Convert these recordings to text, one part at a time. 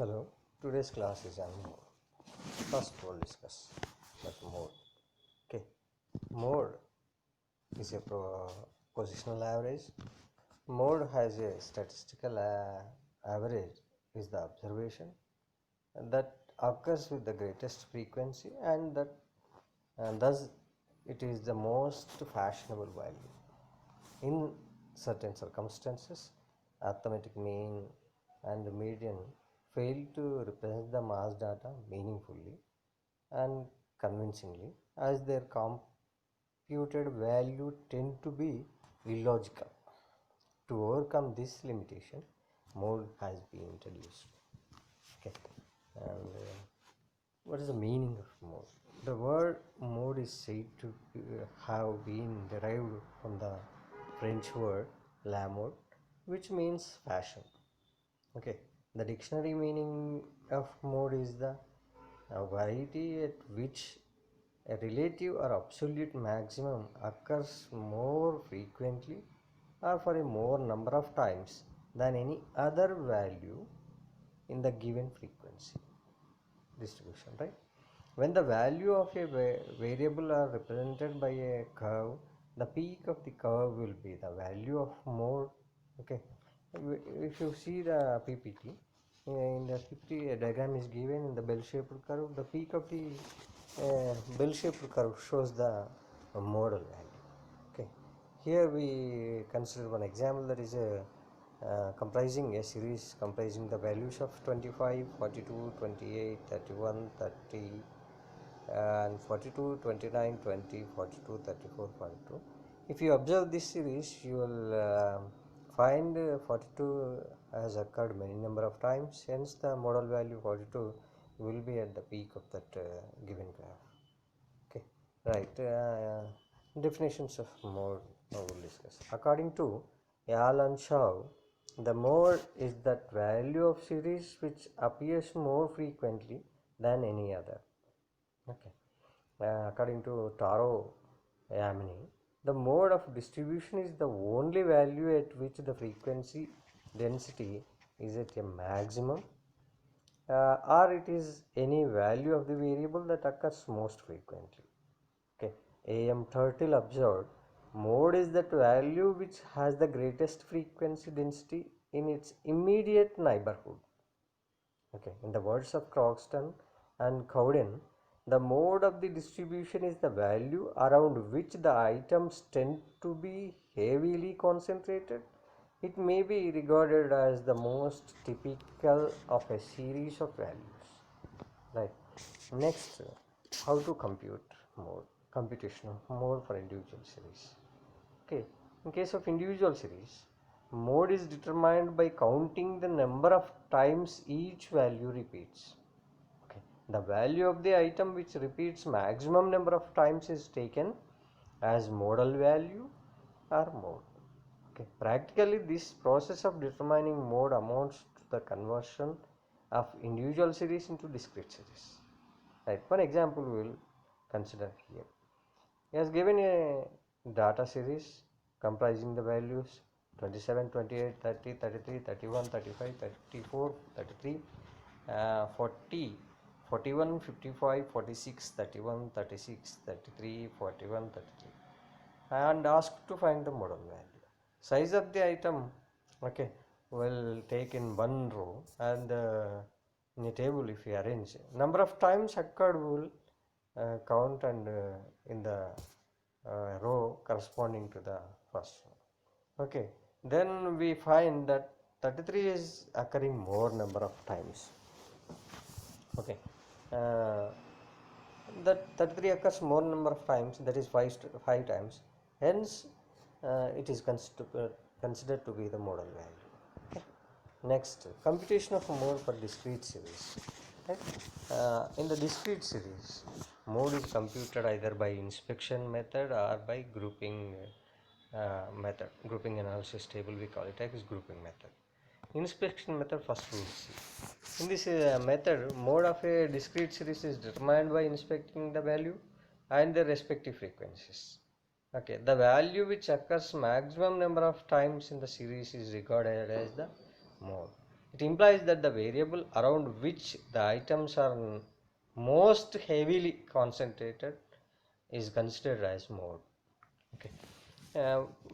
Hello, today's class is on mode. First, we'll discuss that mode. Okay, mode is a positional average. Mode has a statistical average, is the observation that occurs with the greatest frequency, and thus it is the most fashionable value. In certain circumstances, arithmetic mean and median fail to represent the mass data meaningfully and convincingly, as their computed value tend to be illogical. To overcome this limitation, mode has been introduced. Okay, and what is the meaning of mode? The word mode is said to have been derived from the French word la mode, which means fashion. Okay, the dictionary meaning of mode is the variety at which a relative or absolute maximum occurs more frequently or for a more number of times than any other value in the given frequency distribution, right? When the value of a variable are represented by a curve, the peak of the curve will be the value of mode. Okay, if you see the PPT, in the PPT a diagram is given in the bell-shaped curve. The peak of the bell-shaped curve shows the modal value. Okay, here we consider one example, that is a comprising a series comprising the values of 25, 42, 28, 31, 30 and 42, 29, 20, 42, 34, 42. If you observe this series, you will find 42 has occurred many number of times, hence the modal value 42 will be at the peak of that given graph. Okay, right. Definitions of mode we will discuss. According to Yale and Shaw, the mode is that value of series which appears more frequently than any other. Okay. According to Taro Yamini, the mode of distribution is the only value at which the frequency density is at a maximum, or it is any value of the variable that occurs most frequently. Okay, A.M. Turtle observed, mode is that value which has the greatest frequency density in its immediate neighborhood. Okay, in the words of Croxton and Cowden, the mode of the distribution is the value around which the items tend to be heavily concentrated. It may be regarded as the most typical of a series of values. Right. Next, how to compute mode, computational mode for individual series. Okay, in case of individual series, mode is determined by counting the number of times each value repeats. Okay, the value of the item which repeats maximum number of times is taken as modal value or mode. Okay, practically this process of determining mode amounts to the conversion of individual series into discrete series. Right, one example we will consider here. He has given a data series comprising the values 27, 28, 30, 33, 31, 35, 34, 33, 40, 41, 55, 46, 31, 36, 33, 41, 33, and asked to find the modal value. Size of the item, okay, will take in one row, and in a table if we arrange number of times occurred, will count and in the row corresponding to the first row. Okay, then we find that 33 is occurring more number of times. Okay, uh, that 33 occurs more number of times, that is 5 times, hence it is considered to be the modal value. Okay. Next, computation of mode for discrete series. Right? In the discrete series, mode is computed either by inspection method or by grouping method. Grouping analysis table, we call it as grouping method. Inspection method first we will see. In this method, mode of a discrete series is determined by inspecting the value and their respective frequencies. Okay, the value which occurs maximum number of times in the series is regarded as the mode. It implies that the variable around which the items are most heavily concentrated is considered as mode. Okay,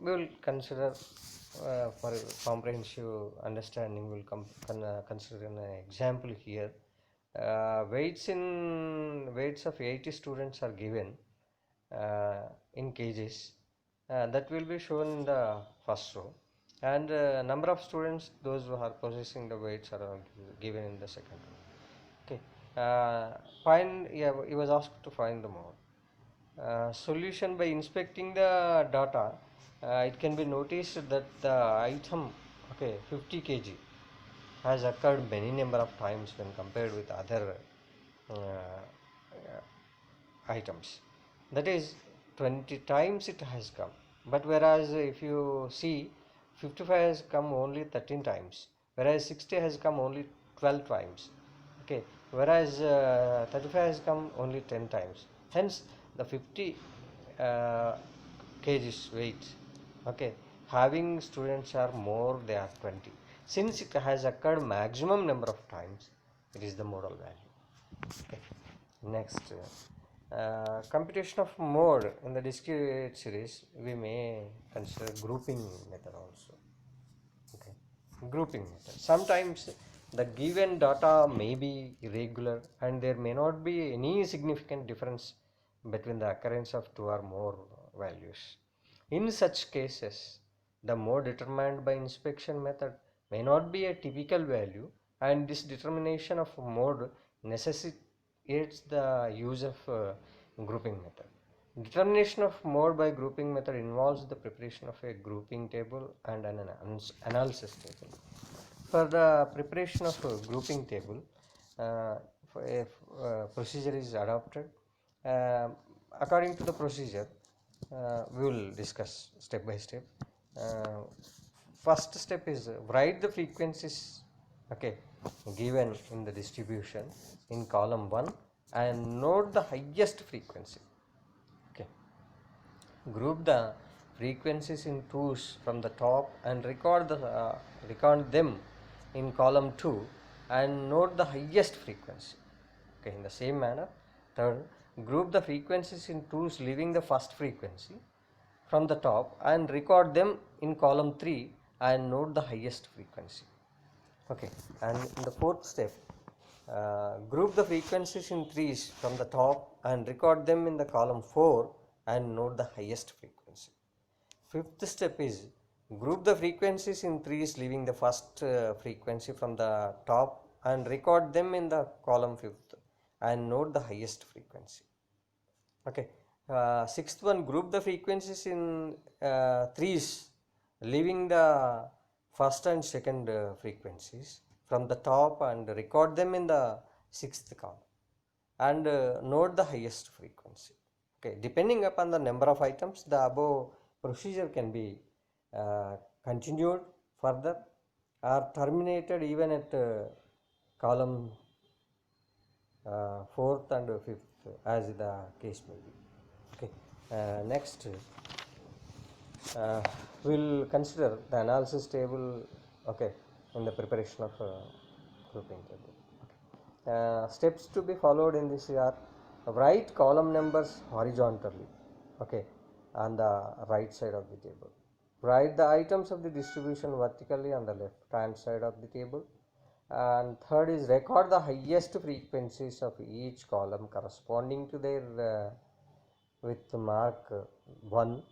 we will consider for comprehensive understanding. We will consider an example here. Weights of 80 students are given in kgs. That will be shown in the first row, and number of students those who are possessing the weights are given in the second row. Okay, find, yeah, he was asked to find the mode. Solution: by inspecting the data, it can be noticed that the item, okay, 50 kg has occurred many number of times when compared with other items. That is 20 times it has come. But whereas if you see, 55 has come only 13 times, whereas 60 has come only 12 times. Okay, whereas 35 has come only 10 times. Hence the 50 kgs weight, okay, having students are more, they are 20. Since it has occurred maximum number of times, it is the modal value. Okay. Next, computation of mode in the discrete series, we may consider grouping method also. Okay, grouping method. Sometimes the given data may be irregular and there may not be any significant difference between the occurrence of two or more values. In such cases, the mode determined by inspection method may not be a typical value, and this determination of mode necessitates the use of grouping method. Determination of mode by grouping method involves the preparation of a grouping table and an analysis table. For the preparation of a grouping table, for a procedure is adopted. Uh, According to the procedure, we will discuss step by step. Uh, First step is write the frequencies, okay, given in the distribution in column 1 and note the highest frequency. Okay, group the frequencies in twos from the top and record them in column 2 and note the highest frequency. Okay, in the same manner, third, group the frequencies in twos leaving the first frequency from the top and record them in column 3 and note the highest frequency. Okay, and in the fourth step, group the frequencies in threes from the top and record them in the column 4 and note the highest frequency. Fifth step is group the frequencies in threes leaving the first frequency from the top and record them in the column 5th and note the highest frequency. Okay, sixth one, group the frequencies in threes leaving the first and second frequencies from the top and record them in the sixth column and note the highest frequency. Okay, depending upon the number of items, the above procedure can be continued further or terminated even at column 4th and 5th as the case may be. Okay, next we'll consider the analysis table, okay, in the preparation of grouping table. Okay. Steps to be followed in this are: write column numbers horizontally, okay, on the right side of the table. Write the items of the distribution vertically on the left hand side of the table. And third is record the highest frequencies of each column corresponding to their with mark 1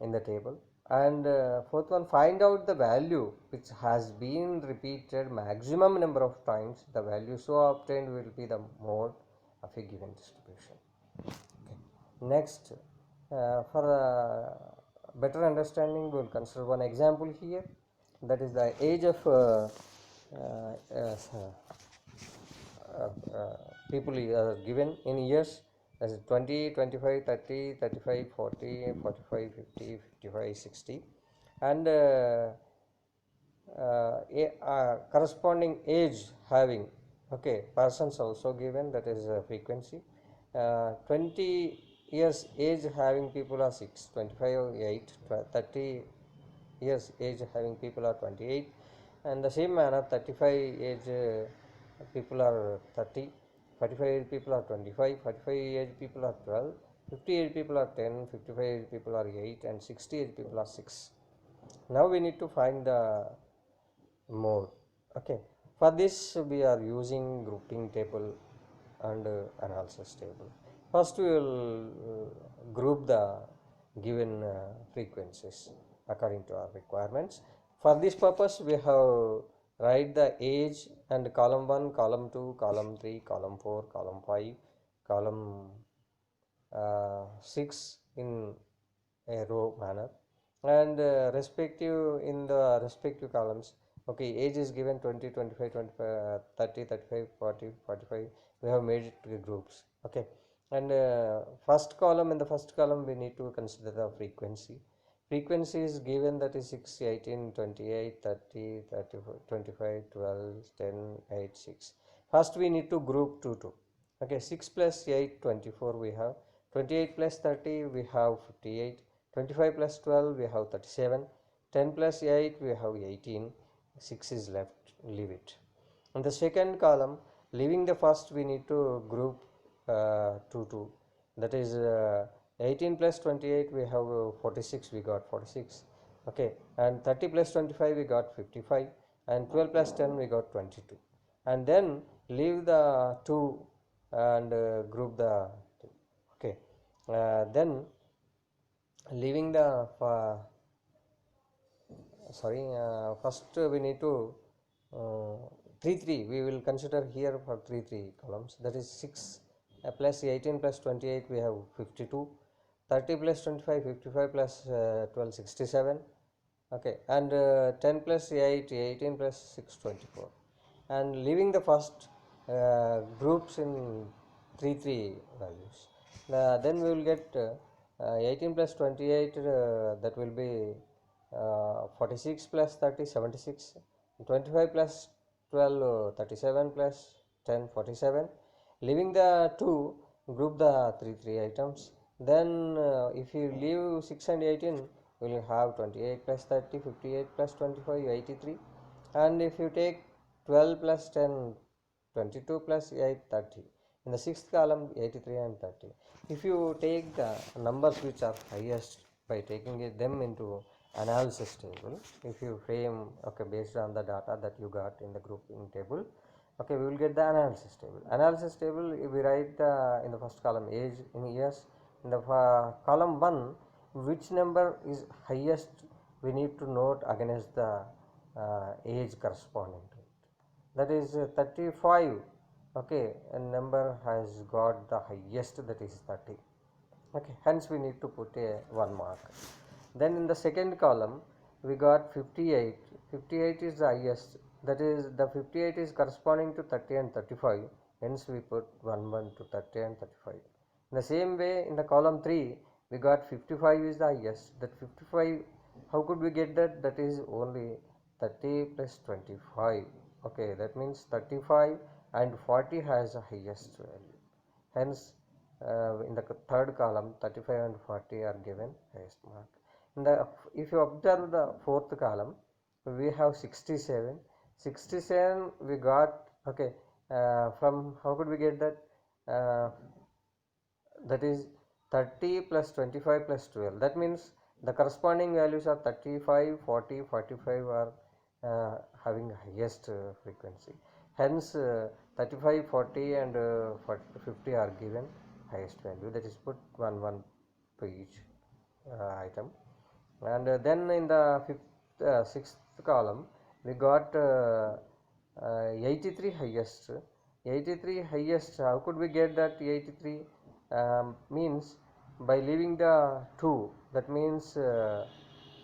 in the table. And fourth one, find out the value which has been repeated maximum number of times. The value so obtained will be the mode of a given distribution. Okay. Next, for better understanding, we will consider one example here, that is the age of people given in years as 20, 25, 30, 35, 40, 45, 50, 55, 60, and corresponding age having, okay, persons also given, that is frequency. 20 years age having people are 6, 25 8, 30 years age having people are 28, And the same manner 35 age people are 30, 45 age people are 25, 45 age people are 12, 50 age people are 10, 55 age people are 8, and 60 age people are 6. Now we need to find the mode. Okay, for this we are using grouping table and analysis table. First we will group the given frequencies according to our requirements. For this purpose we have write the age and column 1, column 2, column 3, column 4, column 5, column 6 in a row manner, and respective in the respective columns. Okay, age is given 20, 25, 25, 30, 35, 40, 45. We have made it to groups. Okay, and first column, in the first column we need to consider the frequency. Frequency is given, that is 6, 18, 28, 30, 34, 25, 12, 10, 8, 6. First we need to group 2 2. Okay, 6 plus 8, 24 we have. 28 plus 30 we have 58. 25 plus 12 we have 37. 10 plus 8 we have 18. 6 is left, leave it. In the second column, leaving the first, we need to group 2 2. That is 18 plus 28 we have 46, we got 46. Okay, and 30 plus 25 we got 55, and 12 plus 10 we got 22. And then leave the 2 and group the 2. Okay, then leaving the first we need to uh, 3 3 we will consider here for 3 3 columns, that is 6 plus 18 plus 28 we have 52, 30 plus 25 55 plus 12 67. Okay, and 10 plus 8 18 plus 6 24. And leaving the first groups in 3 3 values, then we will get 18 plus 28 that will be 46 plus 30 76, 25 plus 12 37 plus 10 47. Leaving the 2, group the 3 3 items. Then if you leave 6 and 18, we will have 28 plus 30 58 plus 25 83. And if you take 12 plus 10 22 plus 8 30. In the sixth column 83 and 30. If you take the numbers which are highest by taking them into analysis table, if you frame, okay, based on the data that you got in the grouping table, okay, we will get the analysis table. Analysis table, we write in the first column age in years. In the column 1, which number is highest, we need to note against the age corresponding to it. That is 35. Okay, a number has got the highest, that is 30. Okay, hence we need to put a 1 mark. Then in the second column we got 58. 58 is the highest, that is the 58 is corresponding to 30 and 35, hence we put 1 1 to 30 and 35. In the same way, in the column 3 we got 55 is the highest. That 55, how could we get that? That is only 30 plus 25. Okay, that means 35 and 40 has the highest value, hence in the third column 35 and 40 are given highest mark. In the, if you observe the fourth column, we have 67. 67 we got, okay, from, how could we get that? That is 30 plus 25 plus 12. That means the corresponding values are 35 40 45 are having highest frequency, hence 35 40 and 40, 50 are given highest value, that is put 1 1 to each item. And then in the sixth column we got 83 highest. 83 highest, how could we get that 83? Means by leaving the 2, that means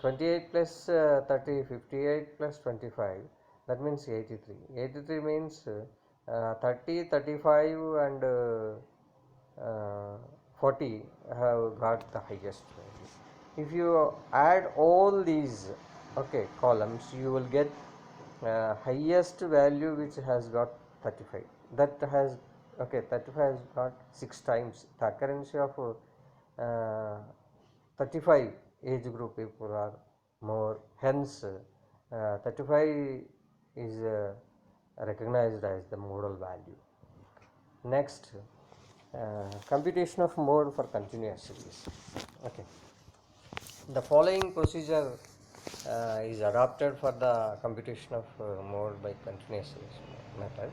28 plus 30 58 plus 25, that means 83. 83 means 30 35 and 40 have got the highest value. If you add all these, okay, columns, you will get highest value which has got 35. That has, okay, 35 has got 6 times the occurrence of 35 age group people are more, hence 35 is recognized as the modal value. Next, computation of mode for continuous series. Okay, the following procedure is adopted for the computation of mode by continuous series method.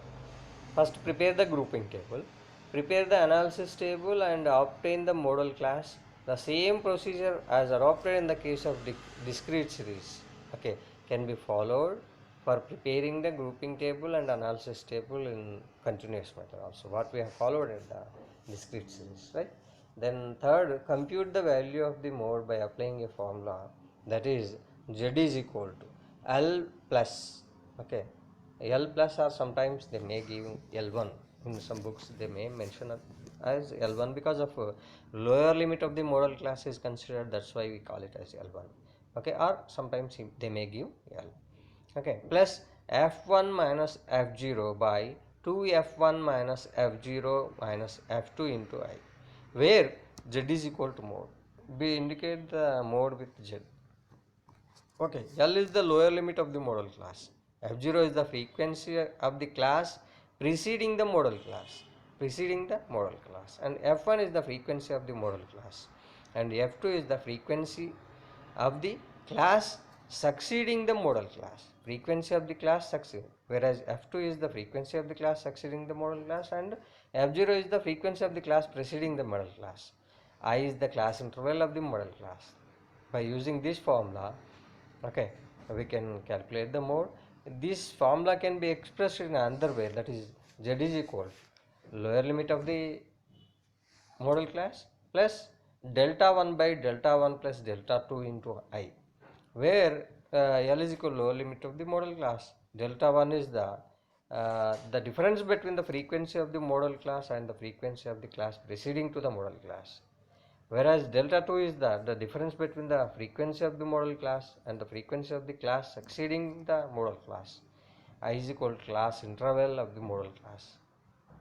First, prepare the grouping table, prepare the analysis table, and obtain the modal class. The same procedure as adopted in the case of discrete series, okay, can be followed for preparing the grouping table and analysis table in continuous method also, what we have followed in the discrete series, right? Then third, compute the value of the mode by applying a formula, that is z is equal to L plus, okay, L plus, or sometimes they may give L1. In some books they may mention it as L1 because of lower limit of the modal class is considered, that's why we call it as L1, okay, or sometimes they may give L, okay, plus f1 minus f0 by 2f1 minus f0 minus f2 into I, where z is equal to mode. We indicate the mode with z. Okay, L is the lower limit of the modal class. F0 is the frequency of the class preceding the modal class. And F1 is the frequency of the modal class. And F2 is the frequency of the class succeeding the modal class. Frequency of the class succeeding. Whereas F2 is the frequency of the class succeeding the modal class, and F0 is the frequency of the class preceding the modal class. I is the class interval of the modal class. By using this formula, okay, we can calculate the mode. This formula can be expressed in another way, that is z is equal lower limit of the modal class plus delta 1 by delta 1 plus delta 2 into I, where L is equal to lower limit of the modal class. Delta 1 is the difference between the frequency of the modal class and the frequency of the class preceding to the modal class, whereas delta 2 is the difference between the frequency of the modal class and the frequency of the class succeeding the modal class. I is equal to class interval of the modal class.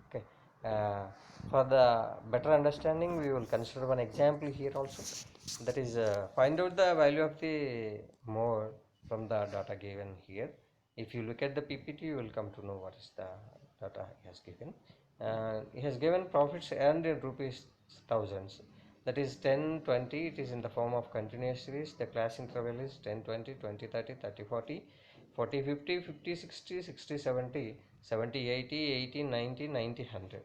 Okay, for the better understanding we will consider one example here also, that is find out the value of the mode from the data given here. If you look at the PPT, you will come to know what is the data he has given. He has given profits earned in rupees thousands, that is 10 20. It is in the form of continuous series. The class interval is 10 20 20 30 30 40 40 50 50 60 60 70 70 80 80 90 90 100.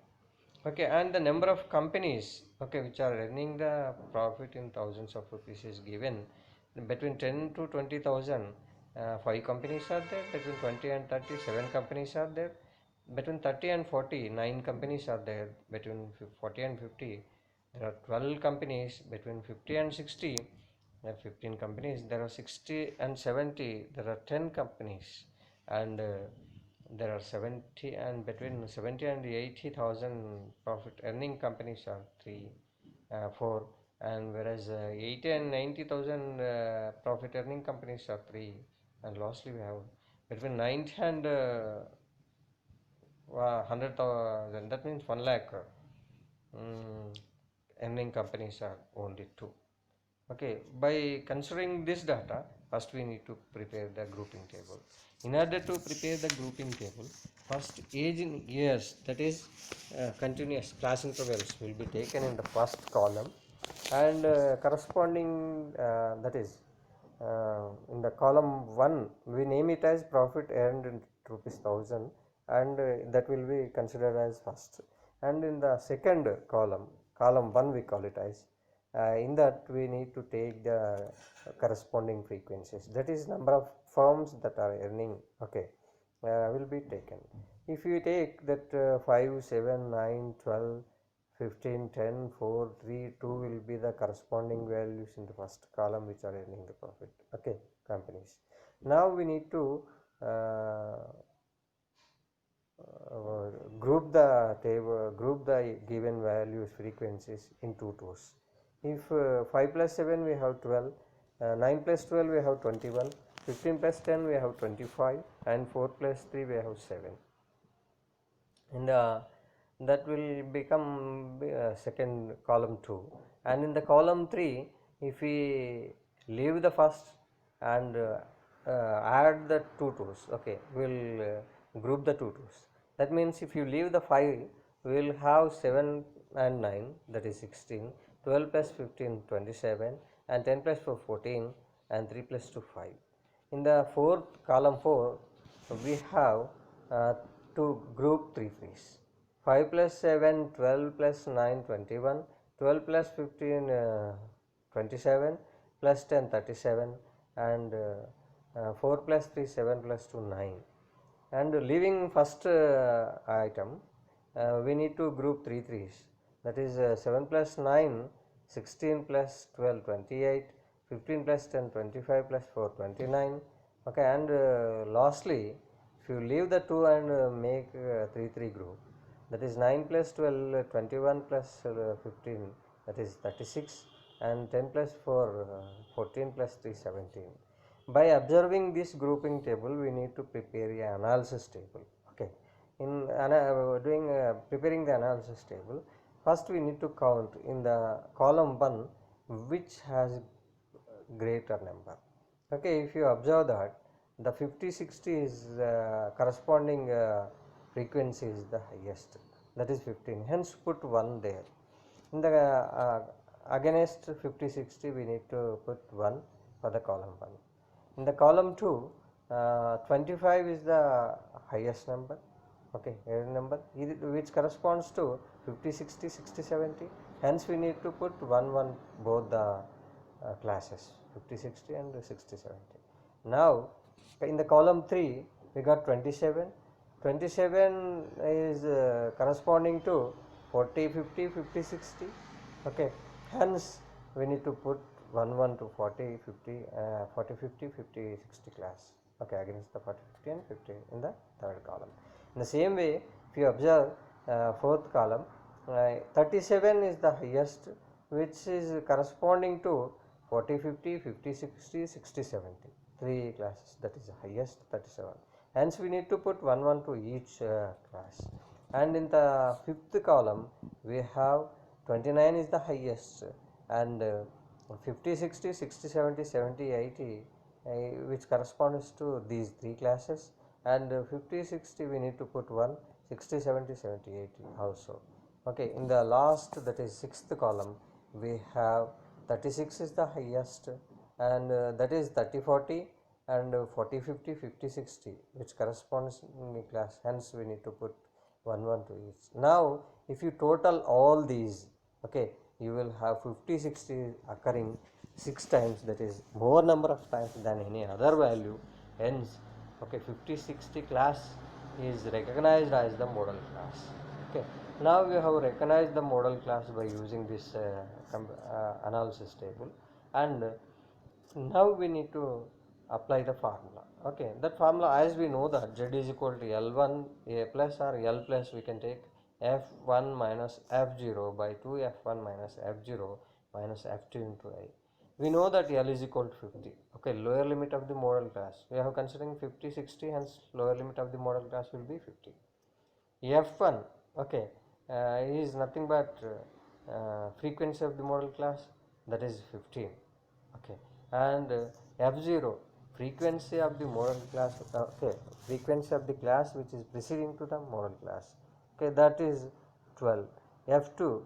Okay, and the number of companies, okay, which are earning the profit in thousands of rupees is given. Between 10 to 20,000, 5 companies are there. Between 20 and 30, 7 companies are there. Between 30 and 40, 9 companies are there. Between 40 and 50, there are 12 companies. Between 50 and 60, there are 15 companies. There are 60 and 70, there are 10 companies. And there are 70, and between 70 and 80,000 profit earning companies are 4, and whereas 80 and 90,000 profit earning companies are 3, and lastly we have between 90 and 100,000, that means 1 lakh earning companies are only 2. Okay, by considering this data, first we need to prepare the grouping table. In order to prepare the grouping table, first age in years, that is continuous class intervals, will be taken in the first column, and corresponding, that is in the column 1 we name it as profit earned in rupees 1000, and that will be considered as first. And in the second column 1 we call it as, in that we need to take the corresponding frequencies, that is number of firms that are earning, okay, will be taken. If you take that 5 7 9 12 15 10 4 3 2 will be the corresponding values in the first column which are earning the profit, okay, companies. Now we need to group the given values frequencies into twos. If 5 plus 7 we have 12, 9 plus 12 we have 21, 15 plus 10 we have 25, and 4 plus 3 we have 7. And that will become second column 2. And in the column 3, if we leave the first and add the two 2's. Okay, we'll group the two 2's. That means if you leave the 5, we will have 7 and 9, that is 16, 12 plus 15, 27, and 10 plus 4, 14, and 3 plus 2, 5. In the fourth column 4, we have to group 3 3's. 5 plus 7, 12 plus 9, 21, 12 plus 15, 27, plus 10, 37, and 4 plus 3, 7 plus 2, 9. And leaving first item, we need to group 3 3's. That is 7 plus 9, 16 plus 12, 28, 15 plus 10, 25 plus 4, 29. Okay, and lastly, if you leave the 2 and make 3 3 group, that is 9 plus 12, 21 plus 15, that is 36, and 10 plus 4, 14 plus 3, 17. By observing this grouping table, we need to prepare an analysis table. Okay, in preparing the analysis table, first we need to count in the column 1 which has greater number. Okay, if you observe that the 50 60 is corresponding frequency is the highest, that is 15, hence put 1 there. In the against 50 60 we need to put 1 for the column 1. In the column 2, 25 is the highest number, okay, number which corresponds to 50 60 60 70, hence we need to put 1 1 both the classes 50 60 and 60 70. Now in the column 3 we got 27. 27 is corresponding to 40 50 50 60, okay, hence we need to put 1 1 to 40 50 40 50 50 60 class, okay, against the 40 50 and 50 in the third column. In the same way, if you observe fourth column, 37 is the highest, which is corresponding to 40 50 50 60 60 70, 3 classes, that is the highest 37, hence we need to put 1 1 to each class. And in the fifth column we have 29 is the highest, and 50 60 60 70 70 80 which corresponds to these 3 classes, and 50 60 we need to put 1, 60 70 70 80 also. Okay, in the last, that is sixth column, we have 36 is the highest, and that is 30 40 and 40 50 50 60 which corresponds in the class, hence we need to put 1 1 to each. Now if you total all these, okay, you will have 50 60 occurring 6 times, that is more number of times than any other value, hence, okay, 50 60 class is recognized as the model class. Okay, now we have recognized the model class by using this analysis table, and now we need to apply the formula. Okay, that formula, as we know that z is equal to L1 A plus or L plus, we can take F1 minus F0 by 2 F1 minus F0 minus F2 into I. We know that L is equal to 50. Okay, lower limit of the model class, we have considering 50 60, hence lower limit of the model class will be 50. F1, okay, is nothing but frequency of the model class, that is 15, okay, and F0, frequency of the model class, okay, frequency of the class which is preceding to the model class, okay, that is 12. F2,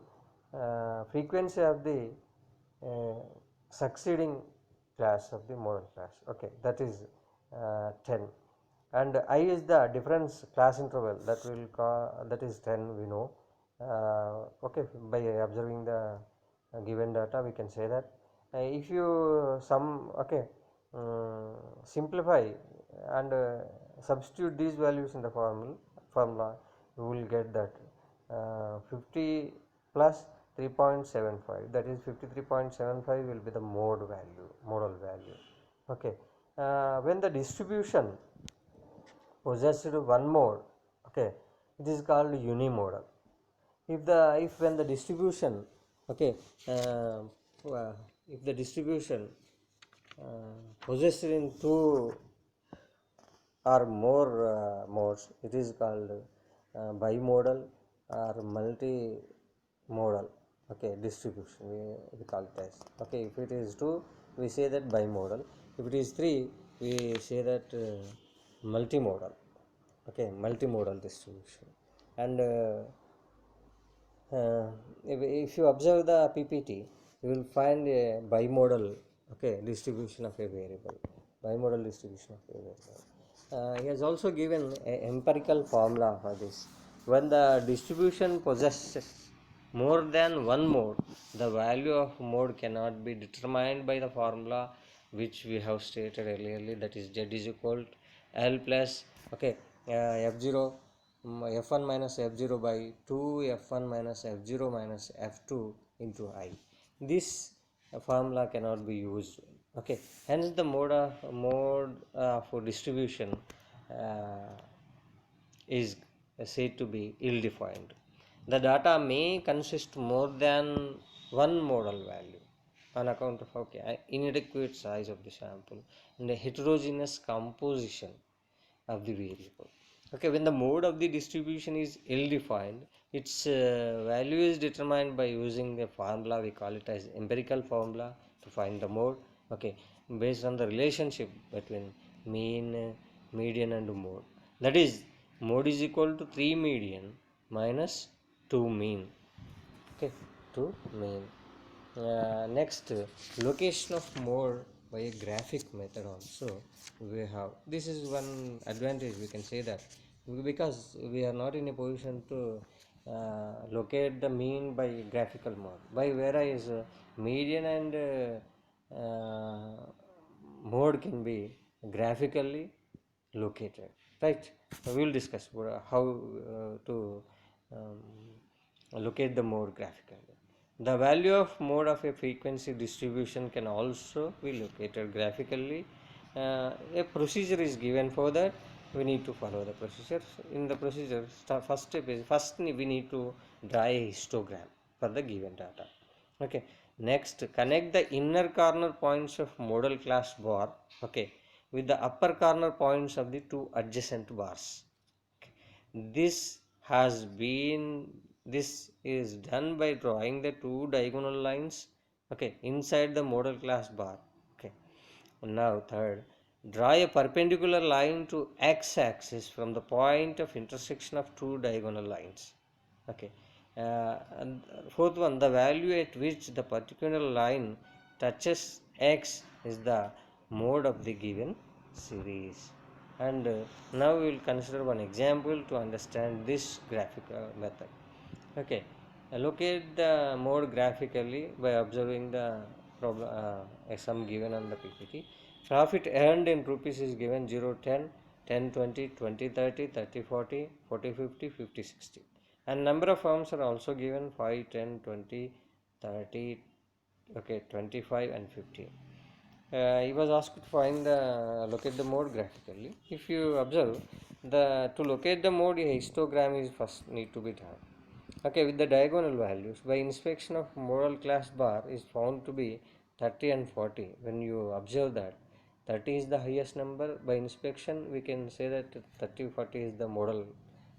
frequency of the succeeding class of the model class, okay, that is 10, and I is the difference class interval, that will call, that is 10, we know, okay, by observing the given data we can say that. If you okay, simplify and substitute these values in the formula, you will get that 50 plus 3.75, that is 53.75 will be the modal value. Okay, when the distribution possessed one mode, okay, it is called unimodal. If when the distribution, okay, if the distribution possessed in two or more modes, it is called bimodal or multimodal, okay, distribution, we call it as, okay, if it is 2 we say that bimodal, if it is 3 we say that multimodal. Okay, multimodal distribution. And if you observe the PPT, you will find a bimodal, okay, distribution of a variable. Bimodal distribution of a variable. He has also given an empirical formula for this. When the distribution possesses more than one mode, the value of mode cannot be determined by the formula which we have stated earlier, that is z is equal to L plus, okay, f0 f1 minus f0 by 2 f1 minus f0 minus f2 into I. This formula cannot be used. Okay, hence the mode for distribution uh, is said to be ill-defined. The data may consist more than one modal value on account of, okay, inadequate size of the sample and a heterogeneous composition of the variable. Okay, when the mode of the distribution is ill-defined, its value is determined by using a formula. We call it as empirical formula to find the mode. Okay, based on the relationship between mean, median, and mode. That is, mode is equal to 3 median minus 2 mean. Okay, 2 mean. Next, location of mode by a graphic method also we have. This is one advantage, we can say that, because we are not in a position to locate the mean by graphical mode. By whereas median and mode can be graphically located, right? We will discuss how to locate the mode graphically. The value of mode of a frequency distribution can also be located graphically. A procedure is given for that. We need to follow the procedure. In the procedure, first step is, first we need to draw a histogram for the given data. Okay, next connect the inner corner points of modal class bar, okay, with the upper corner points of the two adjacent bars. This has been this is done by drawing the two diagonal lines, okay, inside the modal class bar. Okay, now third, draw a perpendicular line to x-axis from the point of intersection of two diagonal lines. Okay, and fourth one, the value at which the particular line touches x is the mode of the given series. And now we will consider one example to understand this graphical method. Okay, locate the mode graphically by observing the problem, sum given on the PPT. Profit earned in rupees is given 0, 10, 10, 20, 20, 30, 30, 40, 40, 50, 50, 60. And number of firms are also given 5, 10, 20, 30, okay, 25 and 50. He was asked to find the locate the mode graphically. If you observe, the to locate the mode, a histogram is first need to be done. Okay, with the diagonal values by inspection of modal class bar is found to be 30 and 40. When you observe that 30 is the highest number, by inspection we can say that 30, 40 is the modal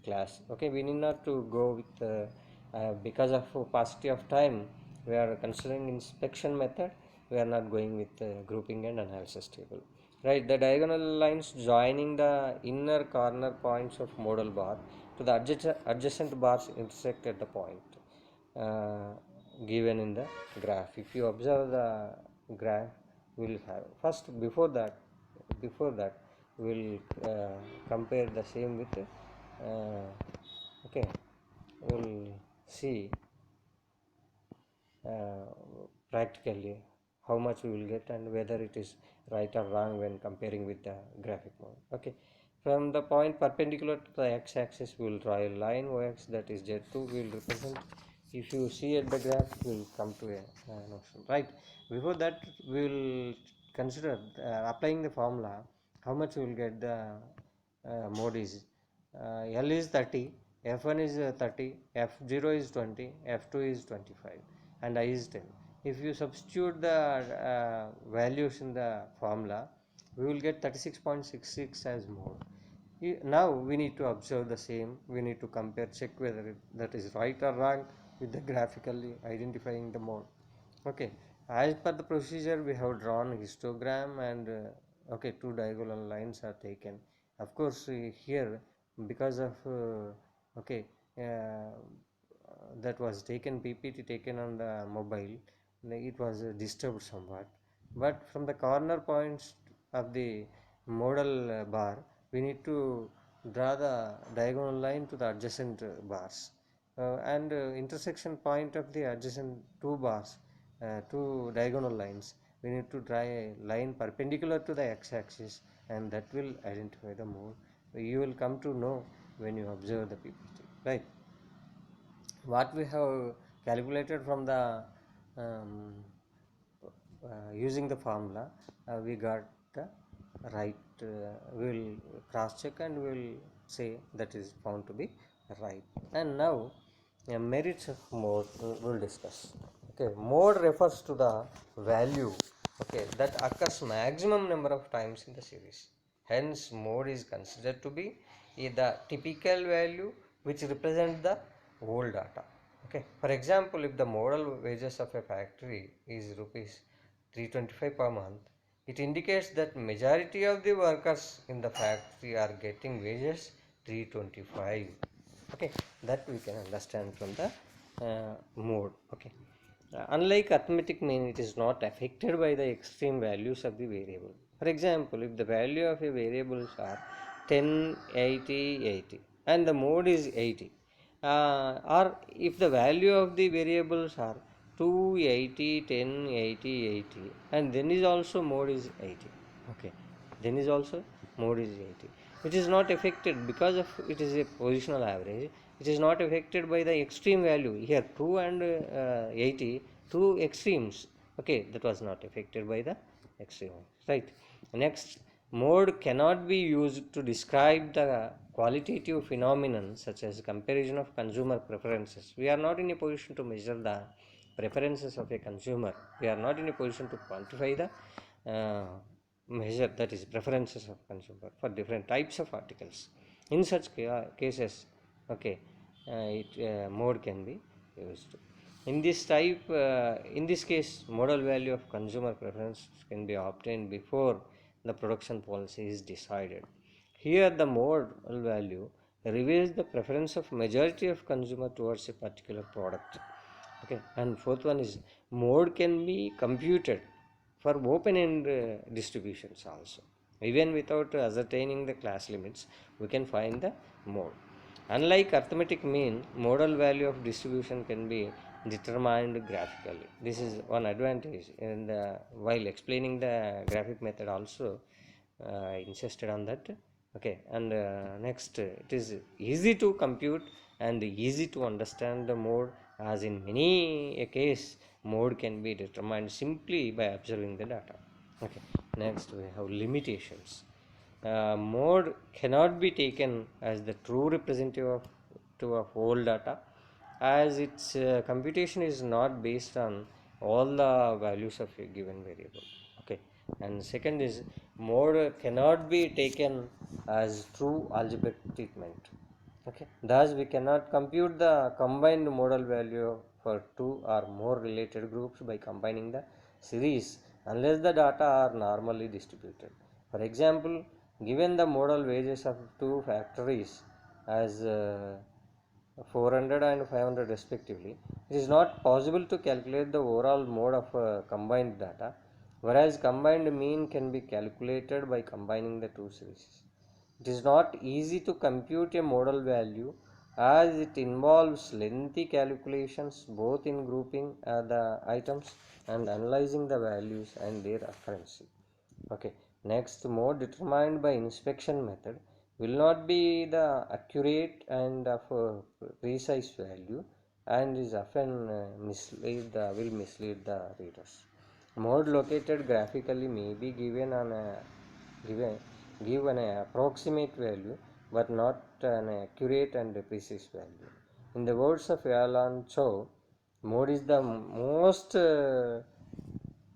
class. Okay, we need not to go with because of paucity of time, we are considering inspection method. We are not going with grouping and analysis table, right? The diagonal lines joining the inner corner points of modal bar to the adjacent bars intersect at the point uh, given in the graph. If you observe the graph, we will have first, before that we will compare the same with okay, we will see uh, practically how much we will get and whether it is right or wrong when comparing with the graphic mode. Okay, from the point perpendicular to the x-axis we will draw a line ox, that is z2 we will represent. If you see at the graph, we will come to a notion, right? Before that we will consider applying the formula, how much we will get the mode is L is 30, F1 is 30, F0 is 20, F2 is 25 and I is 10. If you substitute the values in the formula, we will get 36.66 as mode. Now we need to observe the same, we need to compare, check whether that is right or wrong with the graphically identifying the mode. Okay, as per the procedure we have drawn histogram and okay, two diagonal lines are taken. Of course, here because of okay, that was taken PPT taken on the mobile, it was disturbed somewhat. But from the corner points of the modal bar, we need to draw the diagonal line to the adjacent bars, and intersection point of the adjacent two bars, two diagonal lines, we need to draw a line perpendicular to the x-axis, and that will identify the mode. You will come to know when you observe the PPT, right? What we have calculated from the um, using the formula, we got the right, we will cross check and we will say that is found to be right. And now merits of mode we'll discuss. Okay, mode refers to the value, okay, that occurs maximum number of times in the series. Hence mode is considered to be the typical value which represents the whole data. Okay, for example, if the modal wages of a factory is rupees 325 per month, it indicates that majority of the workers in the factory are getting wages 325. Okay, that we can understand from the mode. Okay, unlike arithmetic mean, it is not affected by the extreme values of the variable. For example, if the value of a variables are 10, 80, 80 and the mode is 80, or if the value of the variables are 280, 10, 80, 80, and then is also mode is 80. Okay, then is also mode is 80, which is not affected because of it is a positional average. It is not affected by the extreme value here 2 and 80, two extremes. Okay, that was not affected by the extreme, right? Next, mode cannot be used to describe the qualitative phenomenon such as comparison of consumer preferences. We are not in a position to measure the preferences of a consumer. We are not in a position to quantify the measure, that is preferences of consumer for different types of articles. In such cases, okay, mode can be used. In this case, modal value of consumer preference can be obtained before the production policy is decided. Here, the modal value reveals the preference of majority of consumer towards a particular product. Okay, and fourth one is mode can be computed for open-end distributions also. Even without ascertaining the class limits, we can find the mode. Unlike arithmetic mean, modal value of distribution can be determined graphically. This is one advantage. And while explaining the graphic method, also insisted on that. Okay, and next, it is easy to compute and easy to understand the mode, as in many a case mode can be determined simply by observing the data. Okay, next we have limitations. Mode cannot be taken as the true representative of to a whole data, as its computation is not based on all the values of a given variable. Okay, and second is mode cannot be taken as true algebraic treatment. Okay, thus we cannot compute the combined modal value for two or more related groups by combining the series unless the data are normally distributed. For example, given the modal wages of two factories as 400 and 500 respectively, it is not possible to calculate the overall mode of combined data, whereas combined mean can be calculated by combining the two series. It is not easy to compute a modal value as it involves lengthy calculations both in grouping the items and analyzing the values and their accuracy. Okay, next, mode determined by inspection method will not be the accurate and of precise value, and is often will mislead the readers. Mode located graphically may be given on a given give an approximate value but not an accurate and precise value. In the words of Alan Chow, mode is the most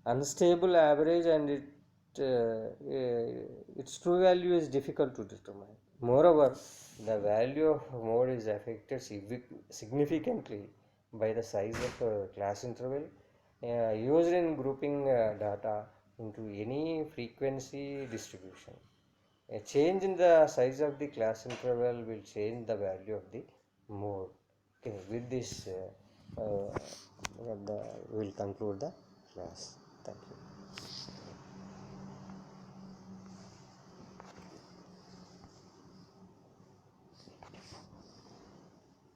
unstable average, and its true value is difficult to determine. Moreover, the value of mode is affected significantly by the size of class interval used in grouping data into any frequency distribution. A change in the size of the class interval will change the value of the mode. Okay, with this, we will conclude the class. Thank you.